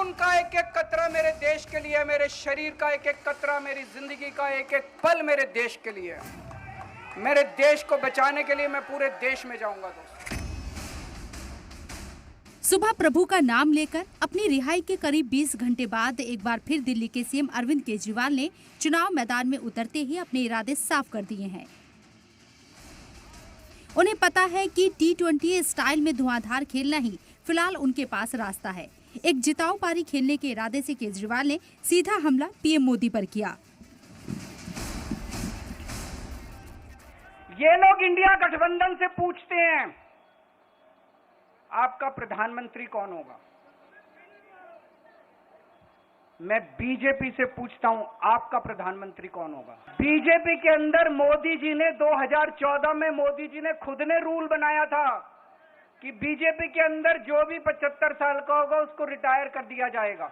खून का एक एक कतरा मेरे देश के लिए, मेरे शरीर का एक एक कतरा, मेरी जिंदगी का एक एक पल मेरे देश के लिए। मेरे देश को बचाने के लिए मैं पूरे देश में जाऊंगा दोस्तों। सुबह प्रभु का नाम लेकर अपनी रिहाई के करीब 20 घंटे बाद एक बार फिर दिल्ली के सीएम अरविंद केजरीवाल ने चुनाव मैदान में उतरते ही अपने इरादे साफ कर दिए हैं। उन्हें पता है कि T20 स्टाइल में धुआंधार खेलना ही फिलहाल उनके पास रास्ता है। एक जिताऊ पारी खेलने के इरादे से केजरीवाल ने सीधा हमला पीएम मोदी पर किया। ये लोग इंडिया गठबंधन से पूछते हैं आपका प्रधानमंत्री कौन होगा। मैं बीजेपी से पूछता हूं आपका प्रधानमंत्री कौन होगा। बीजेपी के अंदर मोदी जी ने 2014 में मोदी जी ने खुद ने रूल बनाया था कि बीजेपी के अंदर जो भी 75 साल का होगा उसको रिटायर कर दिया जाएगा।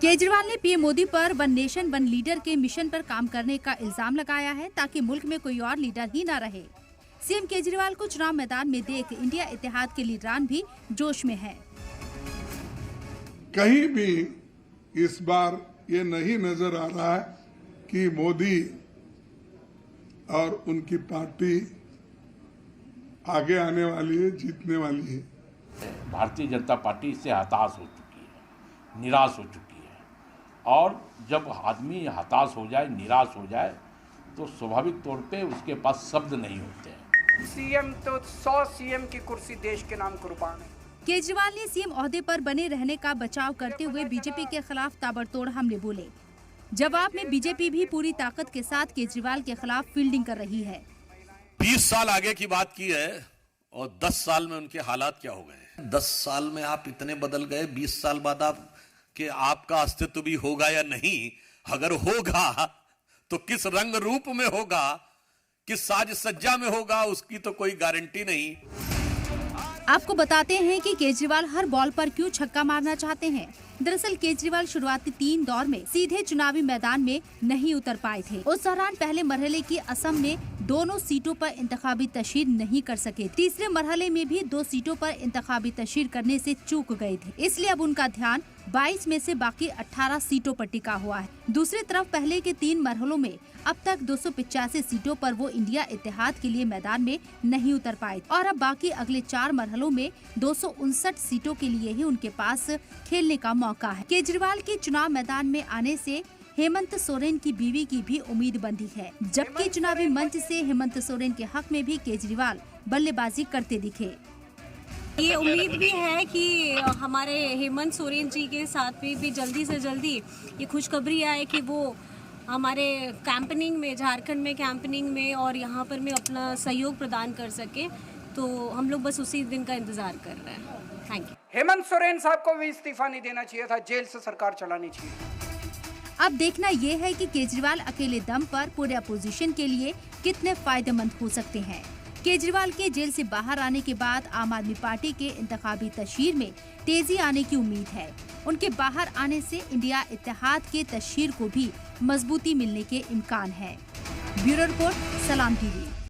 केजरीवाल ने पीएम मोदी पर वन नेशन वन लीडर के मिशन पर काम करने का इल्जाम लगाया है ताकि मुल्क में कोई और लीडर ही न रहे। सीएम केजरीवाल को चुनाव मैदान में देख इंडिया इत्तेहाद के लीडरान भी जोश में हैं। कहीं भी इस बार ये नहीं नजर आ रहा है कि मोदी और उनकी पार्टी आगे आने वाली है, जीतने वाली है। भारतीय जनता पार्टी इससे हताश हो चुकी है, निराश हो चुकी है। और जब आदमी हताश हो जाए, निराश हो जाए, तो स्वाभाविक तौर पे उसके पास शब्द नहीं होते हैं। सीएम तो 100 सीएम की कुर्सी देश के नाम कुर्बान है। केजरीवाल ने सीएम ओहदे पर बने रहने का बचाव करते हुए बीजेपी के खिलाफ ताबड़तोड़ हमले बोले। जवाब में बीजेपी भी पूरी ताकत के साथ केजरीवाल के खिलाफ फील्डिंग कर रही है। 20 साल आगे की बात की है और 10 साल में उनके हालात क्या हो गए। 10 साल में आप इतने बदल गए, 20 साल बाद आपका अस्तित्व भी होगा या नहीं। अगर होगा तो किस रंग रूप में होगा, किस साज सज्जा में होगा, उसकी तो कोई गारंटी नहीं। आपको बताते हैं कि केजरीवाल हर बॉल पर क्यों छक्का मारना चाहते हैं। दरअसल केजरीवाल शुरुआती 3 दौर में सीधे चुनावी मैदान में नहीं उतर पाए थे। उस दौरान पहले मरहले की असम में दोनों सीटों पर इंतखाबी तशहीर नहीं कर सके। तीसरे मरहले में भी 2 सीटों पर इंतखाबी तशहीर करने से चूक गए थे। इसलिए अब उनका ध्यान 22 में से बाकी 18 सीटों पर टिका हुआ है। दूसरी तरफ पहले के 3 मरहलों में अब तक 285 सीटों पर वो इंडिया इत्तेहाद के लिए मैदान में नहीं उतर पाए और अब बाकी अगले 4 मरहलों में 259 सीटों के लिए ही उनके पास खेलने का मौका है। केजरीवाल के चुनाव मैदान में आने से हेमंत सोरेन की बीवी की भी उम्मीद बंधी है, जबकि चुनावी मंच से हेमंत सोरेन के हक में भी केजरीवाल बल्लेबाजी करते दिखे। ये उम्मीद भी है कि हमारे हेमंत सोरेन जी के साथ भी जल्दी से जल्दी ये खुशखबरी आए कि वो हमारे कैंपेनिंग में, झारखंड में कैंपेनिंग में और यहाँ पर में अपना सहयोग प्रदान कर सके। तो हम लोग बस उसी दिन का इंतजार कर रहे हैं। Thank you. हेमंत सोरेन साहब को भी इस्तीफा नहीं देना चाहिए था, जेल से सरकार चलानी चाहिए। अब देखना ये है कि केजरीवाल अकेले दम पर पूरे अपोजिशन के लिए कितने फायदेमंद हो सकते हैं। केजरीवाल के जेल से बाहर आने के बाद आम आदमी पार्टी के इंतखाबी तशहीर में तेजी आने की उम्मीद है। उनके बाहर आने से इंडिया इत्तेहाद के तशहीर को भी मजबूती मिलने के इम्कान है। ब्यूरो रिपोर्ट, सलाम टीवी।